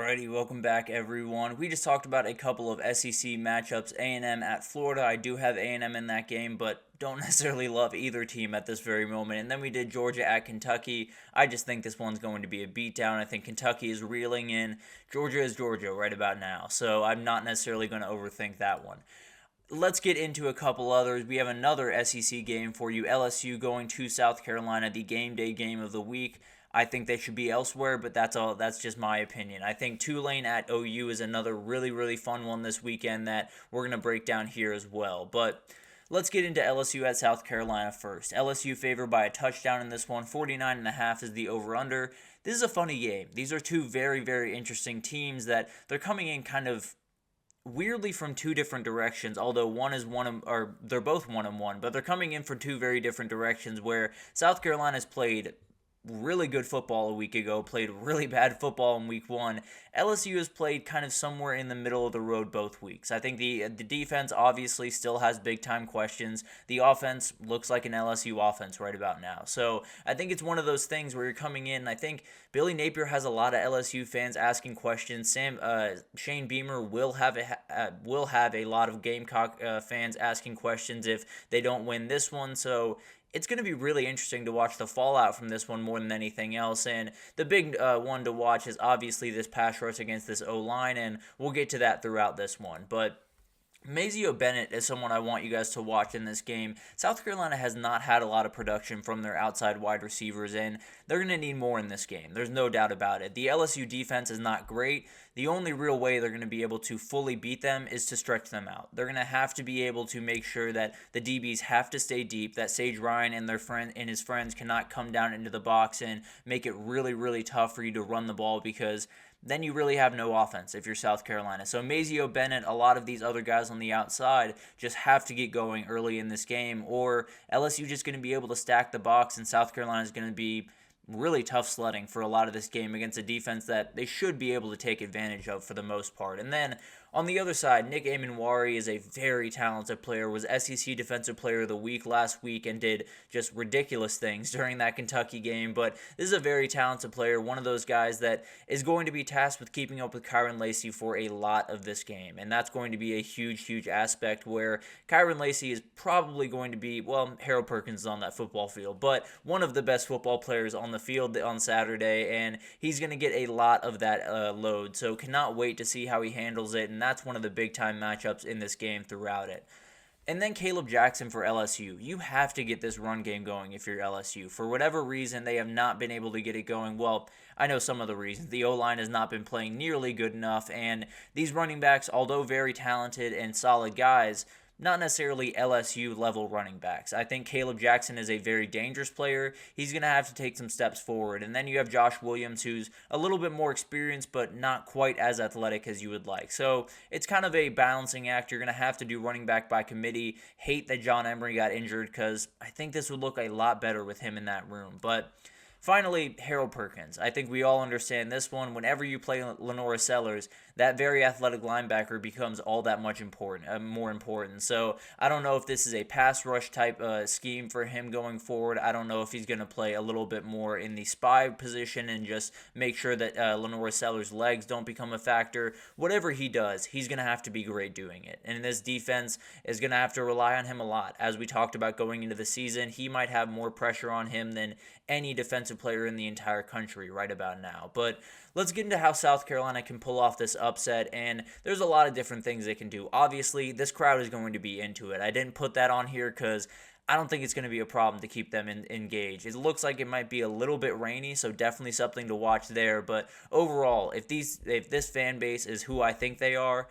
Alrighty, welcome back everyone. We just talked about a couple of SEC matchups, A&M at Florida. I do have A&M in that game, but don't necessarily love either team at this very moment. And then we did Georgia at Kentucky. I just think this one's going to be a beatdown. I think Kentucky is reeling in. Georgia is Georgia right about now, so I'm not necessarily going to overthink that one. Let's get into a couple others. We have another SEC game for you. LSU going to South Carolina, the game day game of the week. I think they should be elsewhere, but that's just my opinion. I think Tulane at OU is another really, really fun one this weekend that we're going to break down here as well. But let's get into LSU at South Carolina first. LSU favored by a touchdown in this one. 49.5 is the over-under. This is a funny game. These are two very, very interesting teams that they're coming in kind of weirdly from two different directions, although they're both 1-1, but they're coming in from two very different directions where South Carolina's played really good football a week ago, played really bad football in week one. LSU has played kind of somewhere in the middle of the road both weeks. I think the defense obviously still has big time questions. The offense looks like an LSU offense right about now. So I think it's one of those things where you're coming in. I think Billy Napier has a lot of LSU fans asking questions. Shane Beamer will have a lot of Gamecock fans asking questions if they don't win this one. So it's going to be really interesting to watch the fallout from this one more than anything else. And the big one to watch is obviously this pass rush against this O-line, and we'll get to that throughout this one. But Mazeo Bennett is someone I want you guys to watch in this game. South Carolina has not had a lot of production from their outside wide receivers, and they're going to need more in this game. There's no doubt about it. The LSU defense is not great. The only real way they're going to be able to fully beat them is to stretch them out. They're going to have to be able to make sure that the DBs have to stay deep, that Sage Ryan and his friends cannot come down into the box and make it really, really tough for you to run the ball, because then you really have no offense if you're South Carolina. So Mazeo Bennett, a lot of these other guys on the outside just have to get going early in this game, or LSU just going to be able to stack the box, and South Carolina is going to be really tough sledding for a lot of this game against a defense that they should be able to take advantage of for the most part. And then on the other side, Nick Amenwari is a very talented player, was SEC Defensive Player of the Week last week and did just ridiculous things during that Kentucky game. But this is a very talented player, one of those guys that is going to be tasked with keeping up with Kyron Lacey for a lot of this game. And that's going to be a huge, huge aspect where Kyron Lacey is probably going to be, well, Harold Perkins is on that football field, but one of the best football players on the field on Saturday, and he's going to get a lot of that load. So cannot wait to see how he handles it, and that's one of the big-time matchups in this game throughout it. And then Caleb Jackson for LSU. You have to get this run game going if you're LSU. For whatever reason, they have not been able to get it going. Well, I know some of the reasons. The O-line has not been playing nearly good enough, and these running backs, although very talented and solid guys, not necessarily LSU level running backs. I think Caleb Jackson is a very dangerous player. He's going to have to take some steps forward. And then you have Josh Williams, who's a little bit more experienced, but not quite as athletic as you would like. So it's kind of a balancing act. You're going to have to do running back by committee. Hate that John Emery got injured, because I think this would look a lot better with him in that room. But finally, Harold Perkins. I think we all understand this one. Whenever you play Lenora Sellers, that very athletic linebacker becomes all that much more important. So I don't know if this is a pass rush type scheme for him going forward. I don't know if he's going to play a little bit more in the spy position and just make sure that Lenora Sellers' legs don't become a factor. Whatever he does, he's going to have to be great doing it. And this defense is going to have to rely on him a lot. As we talked about going into the season, he might have more pressure on him than any defensive player in the entire country right about now. But let's get into how South Carolina can pull off this upset, and there's a lot of different things they can do. Obviously, this crowd is going to be into it. I didn't put that on here because I don't think it's going to be a problem to keep them engaged. It looks like it might be a little bit rainy, so definitely something to watch there. But overall, if this fan base is who I think they are,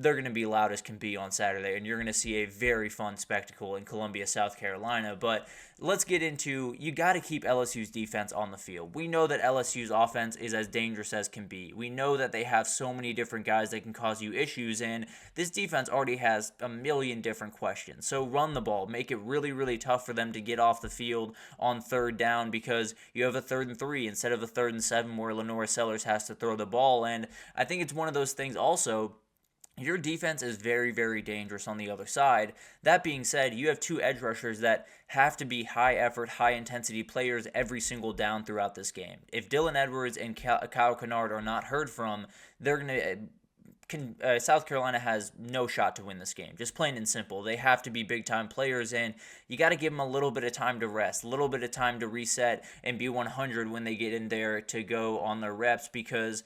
they're going to be loud as can be on Saturday, and you're going to see a very fun spectacle in Columbia, South Carolina. But let's get into, you got to keep LSU's defense on the field. We know that LSU's offense is as dangerous as can be. We know that they have so many different guys that can cause you issues, and this defense already has a million different questions. So run the ball. Make it really, really tough for them to get off the field on third down, because you have a 3rd and 3 instead of a 3rd and 7 where Lenora Sellers has to throw the ball. And I think it's one of those things also your defense is very, very dangerous on the other side. That being said, you have two edge rushers that have to be high effort, high intensity players every single down throughout this game. If Dylan Edwards and Kyle Kennard are not heard from, they're going to. South Carolina has no shot to win this game. Just plain and simple. They have to be big time players, and you got to give them a little bit of time to rest, a little bit of time to reset and be 100 when they get in there to go on their reps, because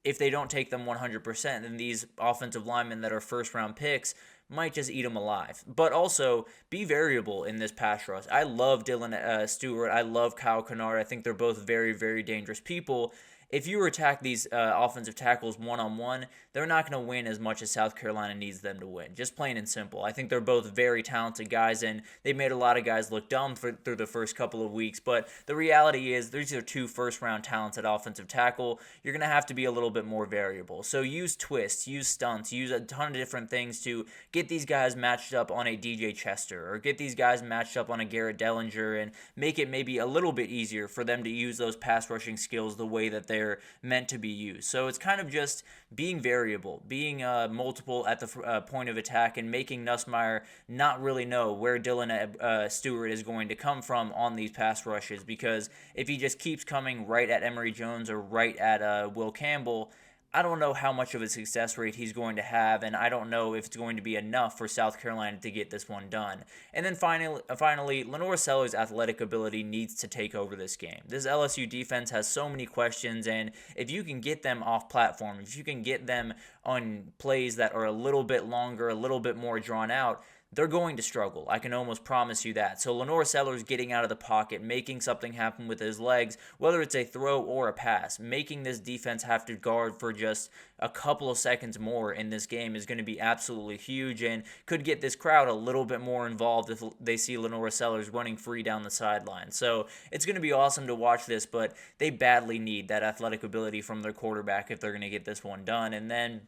if they don't take them 100%, then these offensive linemen that are first round picks might just eat them alive. But also, be variable in this pass rush. I love Dylan Stewart. I love Kyle Kennard. I think they're both very, very dangerous people. If you attack these offensive tackles one-on-one, they're not going to win as much as South Carolina needs them to win. Just plain and simple. I think they're both very talented guys, and they've made a lot of guys look dumb through the first couple of weeks. But the reality is, these are two first-round talents at offensive tackle. You're going to have to be a little bit more variable. So use twists, use stunts, use a ton of different things to get these guys matched up on a DJ Chester, or get these guys matched up on a Garrett Dellinger, and make it maybe a little bit easier for them to use those pass rushing skills the way that they're meant to be used. So it's kind of just being variable, being multiple at the point of attack, and making Nussmeier not really know where Dylan Stewart is going to come from on these pass rushes, because if he just keeps coming right at Emory Jones or right at Will Campbell, I don't know how much of a success rate he's going to have, and I don't know if it's going to be enough for South Carolina to get this one done. And then finally, Lenore Sellers' athletic ability needs to take over this game. This LSU defense has so many questions, and if you can get them off platform, if you can get them on plays that are a little bit longer, a little bit more drawn out, they're going to struggle. I can almost promise you that. So Lenore Sellers getting out of the pocket, making something happen with his legs, whether it's a throw or a pass, making this defense have to guard for just a couple of seconds more in this game is going to be absolutely huge, and could get this crowd a little bit more involved if they see Lenore Sellers running free down the sideline. So it's going to be awesome to watch this, but they badly need that athletic ability from their quarterback if they're going to get this one done. And then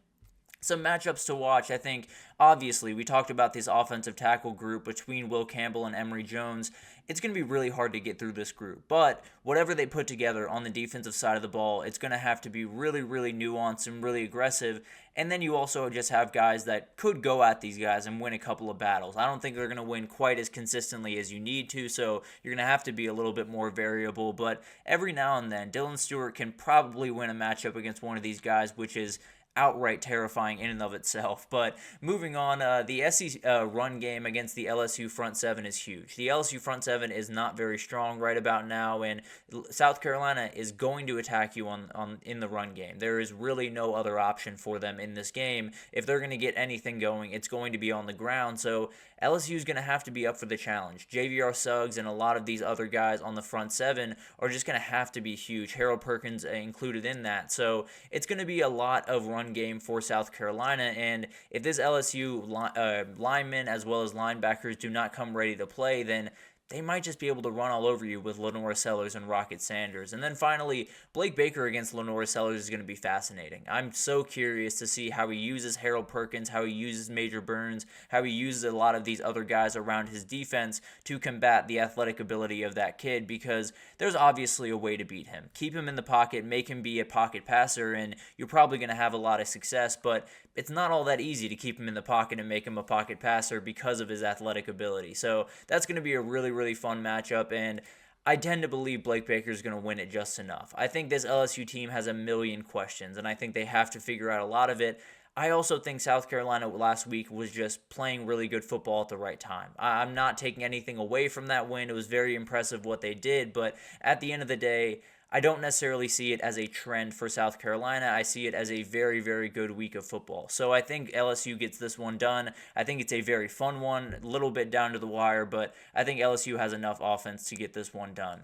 some matchups to watch. I think, obviously, we talked about this offensive tackle group between Will Campbell and Emory Jones. It's going to be really hard to get through this group. But whatever they put together on the defensive side of the ball, it's going to have to be really, really nuanced and really aggressive. And then you also just have guys that could go at these guys and win a couple of battles. I don't think they're going to win quite as consistently as you need to, so you're going to have to be a little bit more variable. But every now and then, Dylan Stewart can probably win a matchup against one of these guys, which is outright terrifying in and of itself. But moving on, the SEC run game against the LSU front seven is huge. The LSU front seven is not very strong right about now, and South Carolina is going to attack you in the run game. There is really no other option for them in this game. If they're going to get anything going, it's going to be on the ground. So LSU is going to have to be up for the challenge. JVR Suggs and a lot of these other guys on the front seven are just going to have to be huge. Harold Perkins included in that. So it's going to be a lot of run game for South Carolina, and if this LSU linemen as well as linebackers do not come ready to play, then they might just be able to run all over you with Lenore Sellers and Rocket Sanders. And then finally, Blake Baker against Lenore Sellers is going to be fascinating. I'm so curious to see how he uses Harold Perkins, how he uses Major Burns, how he uses a lot of these other guys around his defense to combat the athletic ability of that kid, because there's obviously a way to beat him. Keep him in the pocket, make him be a pocket passer, and you're probably going to have a lot of success, but it's not all that easy to keep him in the pocket and make him a pocket passer because of his athletic ability. So that's going to be a really, really fun matchup, and I tend to believe Blake Baker is going to win it just enough. I think this LSU team has a million questions, and I think they have to figure out a lot of it. I also think South Carolina last week was just playing really good football at the right time. I'm not taking anything away from that win. It was very impressive what they did, but at the end of the day, I don't necessarily see it as a trend for South Carolina. I see it as a very, very good week of football. So I think LSU gets this one done. I think it's a very fun one, a little bit down to the wire, but I think LSU has enough offense to get this one done.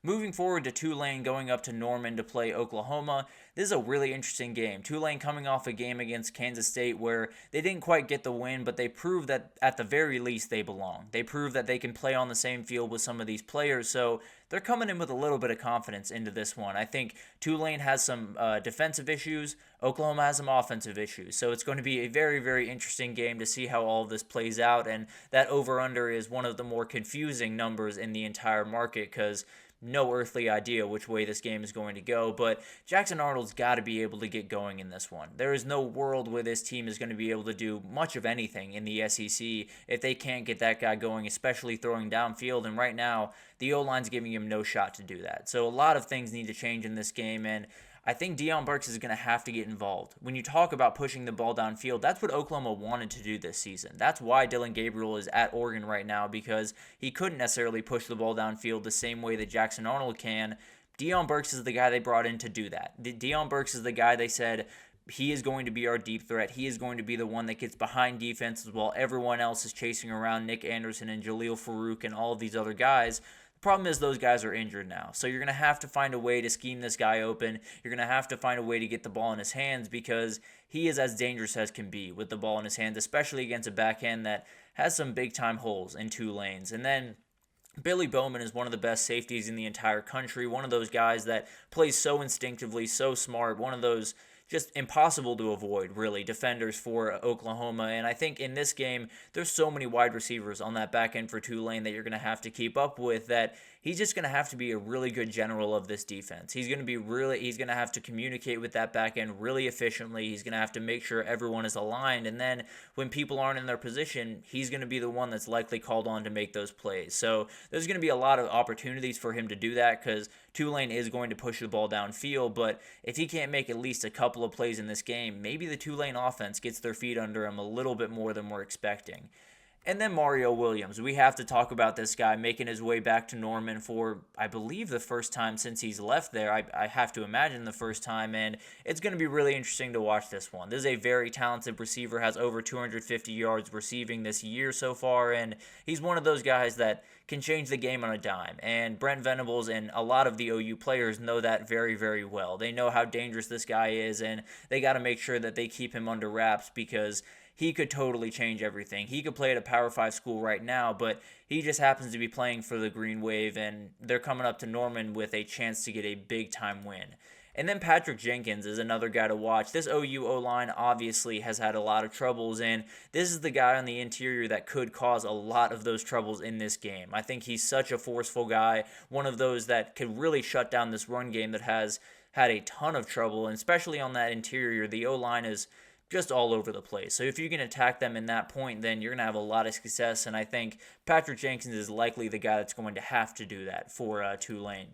Moving forward to Tulane going up to Norman to play Oklahoma. This is a really interesting game. Tulane coming off a game against Kansas State where they didn't quite get the win, but they proved that at the very least they belong. They proved that they can play on the same field with some of these players, so they're coming in with a little bit of confidence into this one. I think Tulane has some defensive issues. Oklahoma has some offensive issues. So it's going to be a very, very interesting game to see how all of this plays out, and that over-under is one of the more confusing numbers in the entire market because no earthly idea which way this game is going to go, but Jackson Arnold's got to be able to get going in this one. There is no world where this team is going to be able to do much of anything in the SEC if they can't get that guy going, especially throwing downfield, and right now, the O-line's giving him no shot to do that. So a lot of things need to change in this game, and I think Deion Burks is going to have to get involved. When you talk about pushing the ball downfield, that's what Oklahoma wanted to do this season. That's why Dylan Gabriel is at Oregon right now, because he couldn't necessarily push the ball downfield the same way that Jackson Arnold can. Deion Burks is the guy they brought in to do that. Deion Burks is the guy they said, he is going to be our deep threat. He is going to be the one that gets behind defenses while everyone else is chasing around Nick Anderson and Jaleel Farouk and all of these other guys. Problem is those guys are injured now. So you're going to have to find a way to scheme this guy open. You're going to have to find a way to get the ball in his hands because he is as dangerous as can be with the ball in his hands, especially against a back end that has some big-time holes in two lanes. And then Billy Bowman is one of the best safeties in the entire country, one of those guys that plays so instinctively, so smart, one of those just impossible to avoid, really, defenders for Oklahoma. And I think in this game, there's so many wide receivers on that back end for Tulane that you're going to have to keep up with that he's just going to have to be a really good general of this defense. He's going to have to communicate with that back end really efficiently. He's going to have to make sure everyone is aligned. And then when people aren't in their position, he's going to be the one that's likely called on to make those plays. So there's going to be a lot of opportunities for him to do that because Tulane is going to push the ball downfield. But if he can't make at least a couple of plays in this game, maybe the Tulane offense gets their feet under him a little bit more than we're expecting. And then Mario Williams. We have to talk about this guy making his way back to Norman for, I believe, the first time since he's left there. I have to imagine the first time, and it's going to be really interesting to watch this one. This is a very talented receiver, has over 250 yards receiving this year so far, and he's one of those guys that can change the game on a dime. And Brent Venables and a lot of the OU players know that very, very well. They know how dangerous this guy is, and they got to make sure that they keep him under wraps because he could totally change everything. He could play at a Power 5 school right now, but he just happens to be playing for the Green Wave, and they're coming up to Norman with a chance to get a big-time win. And then Patrick Jenkins is another guy to watch. This OU O-line obviously has had a lot of troubles, and this is the guy on the interior that could cause a lot of those troubles in this game. I think he's such a forceful guy, one of those that could really shut down this run game that has had a ton of trouble, and especially on that interior, the O-line is just all over the place. So if you can attack them in that point, then you're going to have a lot of success, and I think Patrick Jenkins is likely the guy that's going to have to do that for Tulane.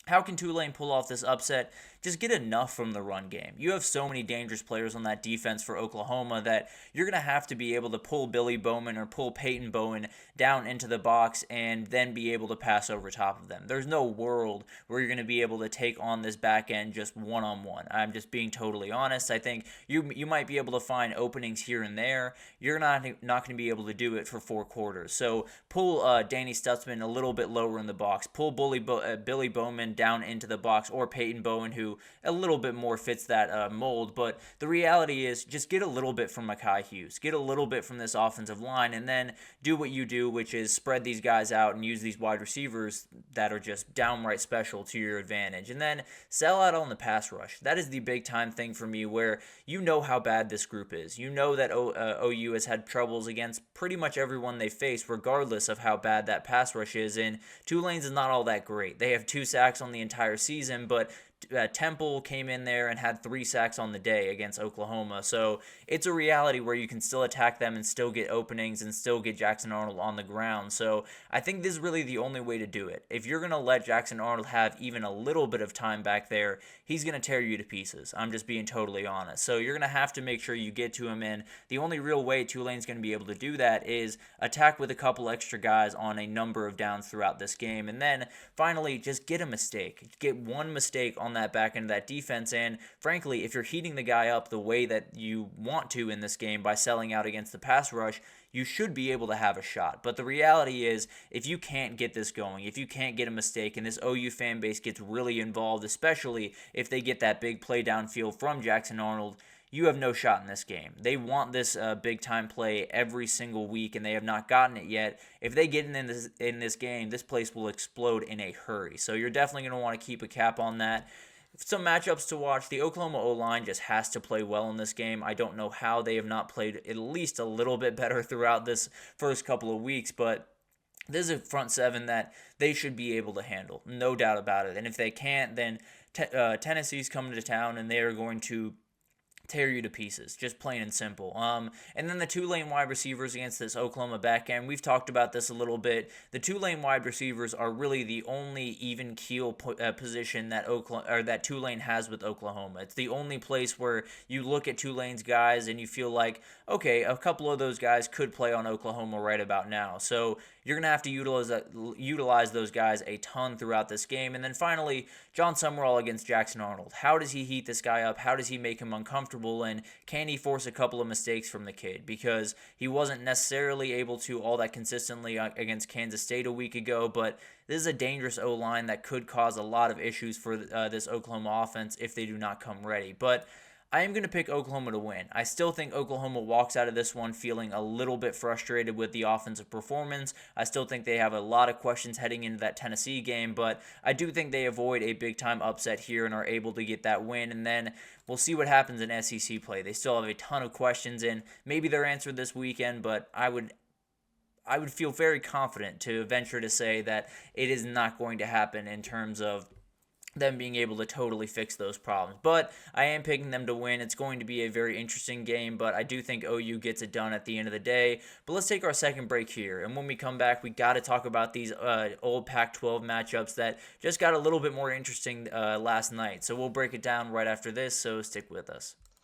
How can Tulane pull off this upset? Just get enough from the run game. You have so many dangerous players on that defense for Oklahoma that you're going to have to be able to pull Billy Bowman or pull Peyton Bowen down into the box and then be able to pass over top of them. There's no world where you're going to be able to take on this back end just one-on-one. I'm just being totally honest. I think you might be able to find openings here and there. You're not going to be able to do it for 4 quarters. So pull Danny Stutzman a little bit lower in the box. Pull Billy Bowman down into the box, or Peyton Bowen, who a little bit more fits that mold. But the reality is just get a little bit from Mekhi Hughes. Get a little bit from this offensive line, and then do what you do, which is spread these guys out and use these wide receivers that are just downright special to your advantage. And then sell out on the pass rush. That is the big-time thing for me, where you know how bad this group is. You know that OU has had troubles against pretty much everyone they face, regardless of how bad that pass rush is. And Tulane's is not all that great. They have 2 sacks on the entire season, but Temple came in there and had 3 sacks on the day against Oklahoma. So it's a reality where you can still attack them and still get openings and still get Jackson Arnold on the ground. So I think this is really the only way to do it. If you're going to let Jackson Arnold have even a little bit of time back there, he's going to tear you to pieces. I'm just being totally honest. So you're going to have to make sure you get to him, and the only real way Tulane's going to be able to do that is attack with a couple extra guys on a number of downs throughout this game. And then finally, just get a mistake. Get one mistake on that back end of that defense, and frankly, if you're heating the guy up the way that you want to in this game by selling out against the pass rush, you should be able to have a shot. But the reality is, if you can't get this going, if you can't get a mistake, and this OU fan base gets really involved, especially if they get that big play downfield from Jackson Arnold, you have no shot in this game. They want this big-time play every single week, and they have not gotten it yet. If they get in this game, this place will explode in a hurry. So you're definitely going to want to keep a cap on that. Some matchups to watch. The Oklahoma O-line just has to play well in this game. I don't know how they have not played at least a little bit better throughout this first couple of weeks, but this is a front seven that they should be able to handle, no doubt about it. And if they can't, then Tennessee's coming to town and they are going to tear you to pieces, just plain and simple. And then the Tulane wide receivers against this Oklahoma back end. We've talked about this a little bit. The Tulane wide receivers are really the only even keel position that that Tulane has with Oklahoma. It's the only place where you look at Tulane's guys and you feel like, okay, a couple of those guys could play on Oklahoma right about now. So you're going to have to utilize those guys a ton throughout this game. And then finally, John Summerall against Jackson Arnold. How does he heat this guy up? How does he make him uncomfortable? And can he force a couple of mistakes from the kid? Because he wasn't necessarily able to all that consistently against Kansas State a week ago, but this is a dangerous O-line that could cause a lot of issues for this Oklahoma offense if they do not come ready. But I am going to pick Oklahoma to win. I still think Oklahoma walks out of this one feeling a little bit frustrated with the offensive performance. I still think they have a lot of questions heading into that Tennessee game, but I do think they avoid a big-time upset here and are able to get that win. And then we'll see what happens in SEC play. They still have a ton of questions, and maybe they're answered this weekend, but I would feel very confident to venture to say that it is not going to happen in terms of them being able to totally fix those problems. But I am picking them to win. It's going to be a very interesting game, but I do think OU gets it done at the end of the day. But let's take our second break here, and when we come back, we got to talk about these old Pac-12 matchups that just got a little bit more interesting last night. So we'll break it down right after this, so stick with us.